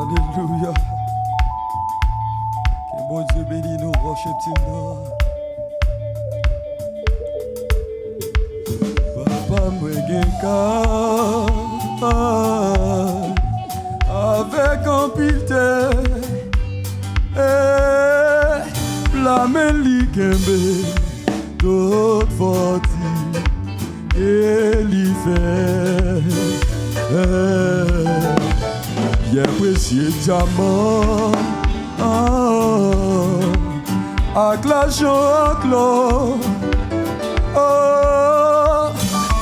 Alléluia. Que bon Dieu bénisse nous, rocher petit. Papa moi gen avec un pilte la meli kembe d'autres forti et l'hiver bien précieux diamant avec l'argent clos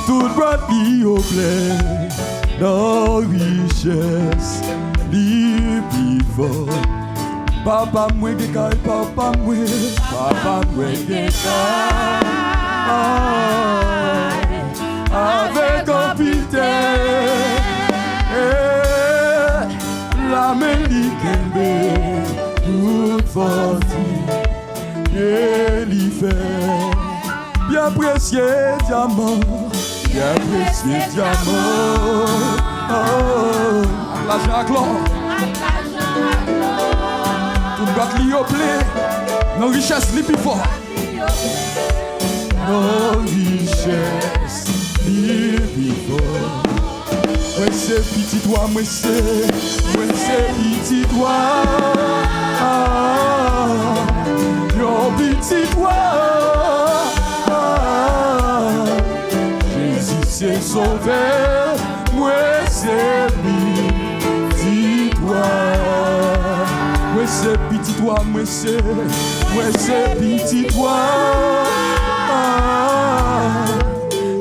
tout droit qui au plein dans richesse li plus fort papa moi gen papa moi gen avec un pilte la mélikembe tout forti et l'hiver bien précieux diamant l'argent à clore tout battre li au plein nos richesses li plus fort nos richesses li plus fort moi c'est petit toi moi c'est petit toi yo petit toi c'est sauveur, moi c'est petit toi. Moi c'est petit toi, moi c'est petit toi.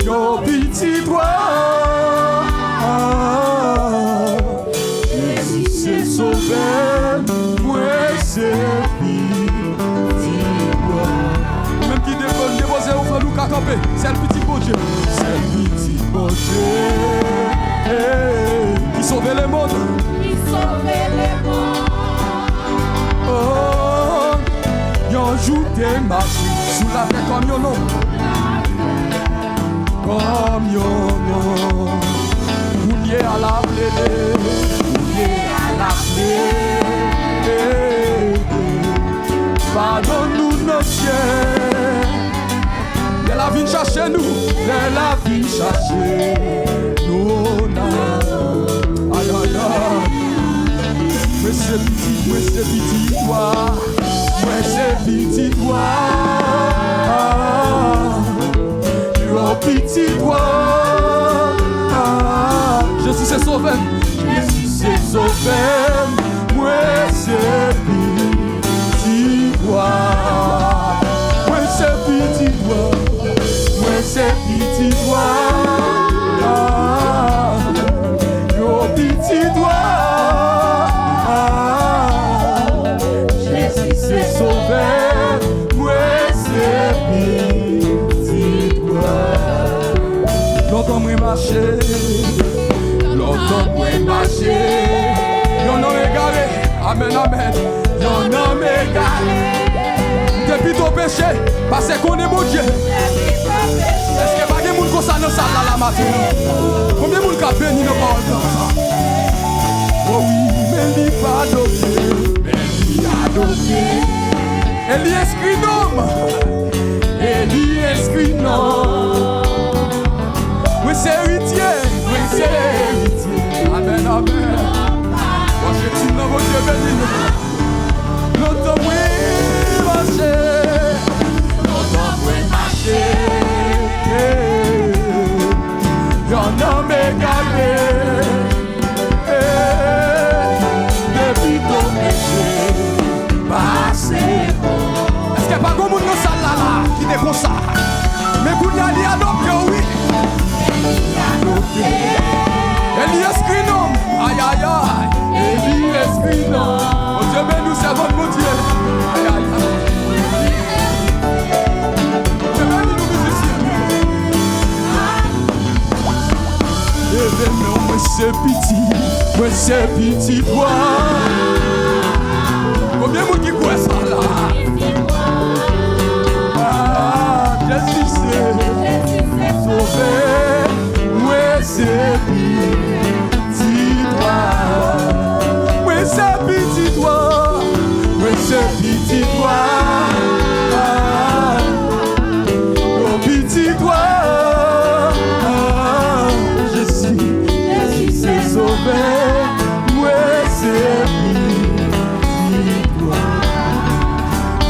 Yo petit toi. Jésus c'est sauveur, moi c'est petit toi. Même qui déposer au frère Lucas Campé, c'est le petit beau Dieu. C'est le petit bon Dieu qui sauve le monde. Oh, y'en joue des marches sous la terre comme y'en ont. Comme y'en ont. Mouillé à la plaie, pardonne-nous nos cieux. La vie chercher nous, la vie chercher nous. Aïe aïe aïe. Moi c'est petit toi, moi c'est petit toi. Yo petit toi. Jésus c'est sauveur, moi c'est petit toi. Moi c'est petit toi. C'est petit toi, yo petit toi, Jésus c'est sauveur, moi c'est petit toi. Longtemps moi marcher, y'en a égaré, amen amen, y'en a égaré. Depuis ton péché, parce qu'on est mon Dieu. Est-ce que pas de monde comme ça dans salle la matin? Combien de monde qui béni nos paroles? Oh oui, mais il pas adopté, mais il adopté. Elle est inscrit nom, elle est inscrit nom. Oui c'est héritier, amen amen. Moi je dis non mon Dieu béni. Longtemps oui marcher, longtemps oui marcher. Y'en a m'égaré depuis ton péché passé. Est-ce qu'il n'y a pas de monde dans la salle là qui est comme ça? Mais vous y allez adopter, oui. Elle y inscrit non. Aïe aïe aïe. Elle y inscrit non. Oh Dieu béni nous servons mon Dieu. Aïe aïe aïe. Moi c'est petit toi. Combien de monde qui croit ça là? Jésus c'est sauvé. Moi c'est petit toi. Moi c'est c'est petit toi. Mon petit toi. Jésus c'est sauvé. Moi c'est petit toi.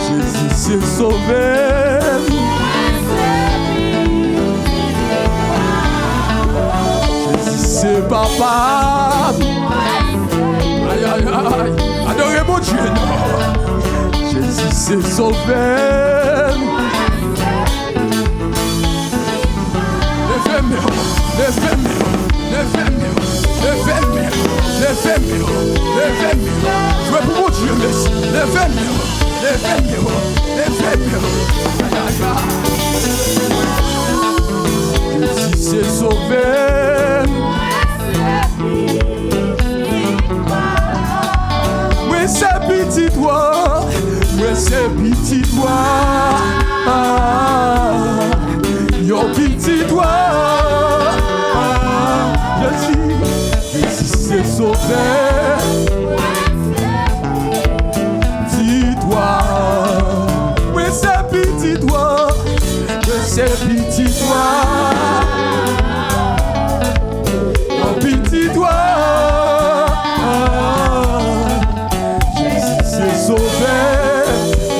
Jésus c'est sauvé. C'est papa. Aïe aïe aïe. Adorez mon Dieu. Jésus s'est sauvé. Levez-moi. Jouez pour mon Dieu, merci. Levez-moi. Jésus s'est sauvé. Oui, c'est petit toi. Oui, c'est petit toi. Yo, petit toi. Jésus s'est sauvé. Dis-toi. Oui, c'est petit toi. Oui, c'est petit toi. Yo, petit toi. Sauvé,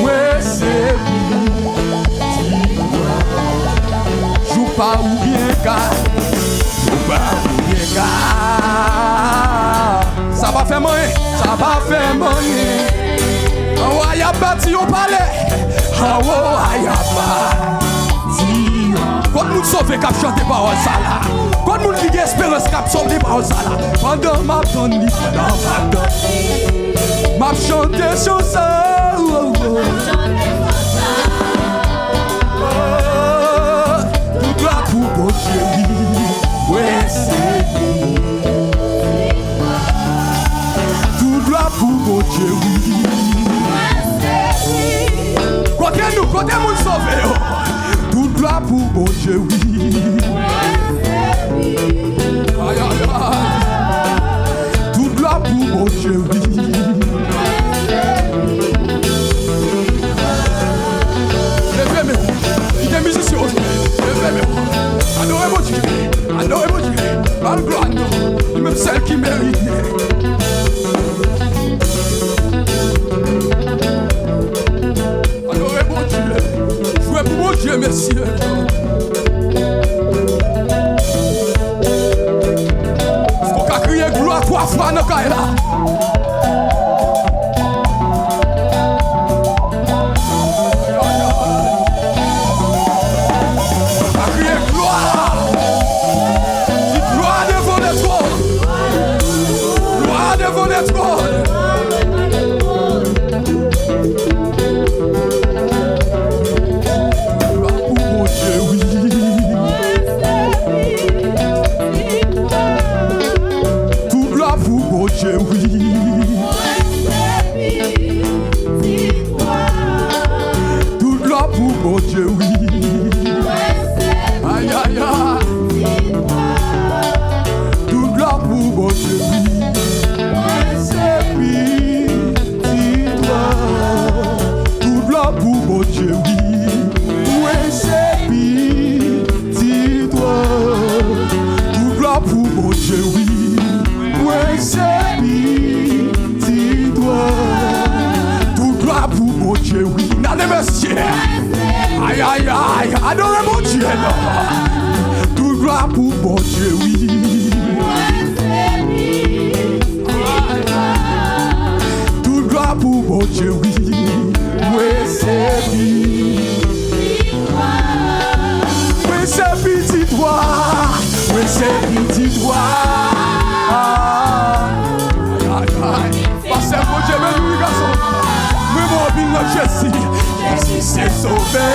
ouais c'est petit toi. Joue pas ou bien car, ça va faire moyen, Oh y'a bâti au palais, oh y'a bâti. Quand nous sauver cap chanter paroles ça là, quand nous qui espérance cap chanter paroles ça là, pendant ma donne m'a chanté sur ça. Tout là pour mon Dieu, ouais c'est lui. Tout là pour mon Dieu, oui. Côté nous sauver. Tout là pour mon Dieu, oui. Aïe aïe aïe. Tout là pour mon Dieu, oui. Il est musicien aujourd'hui. Adorez mon Dieu. Par gloire, même celle qui mérite. Adorez mon Dieu. Jouez pour mon Dieu, messieurs. Faut qu'à crier gloire 3 fois dans le cas là. Aïe aïe aïe, adorez mon Dieu, tout gloire pour mon Dieu, oui. Tout gloire pour mon Dieu, oui. Oui, c'est petit. Oui, c'est petit toi. Oui, c'est petit toi. Aïe aïe aïe, parce que mon Dieu, mais nous, garçon. Oui, mon bien, Jésus. Jésus s'est sauvé,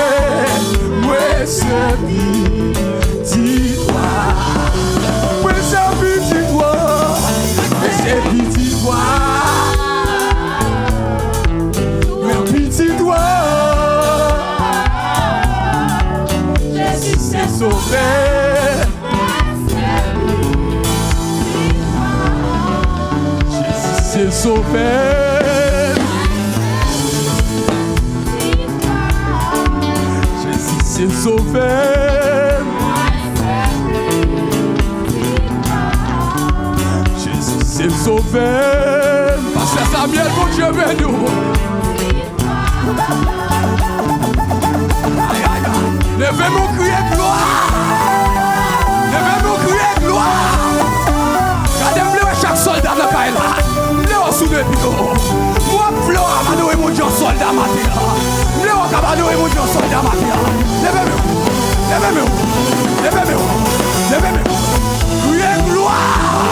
oui c'est petit toi, oui c'est petit toi, oui c'est petit toi, oui petit toi, Jésus s'est sauvé, Jésus s'est sauvé. s'est sauvé. Jésus s'est sauvé. Pasteur Samuel, mon Dieu, bénis nous. Aïe, aïe, aïe. Levez-nous, crier gloire. Levez-nous, crier gloire. Regardez-moi chaque soldat dans le caille là. Levez-vous sous le bidon. Moi, fleur, amadoué, mon Dieu, soldat, matin. Levez-vous, amadoué, mon Dieu, soldat, matin. Levez-vous. Levez-vous. Levez-vous. Levez-vous. Crier gloire.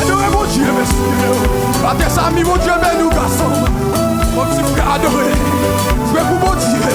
Adorez mon Dieu, monsieur. Partez ça, mon Dieu, mais nous garçons. Mon petit frère adoré. Je vais pour mon Dieu.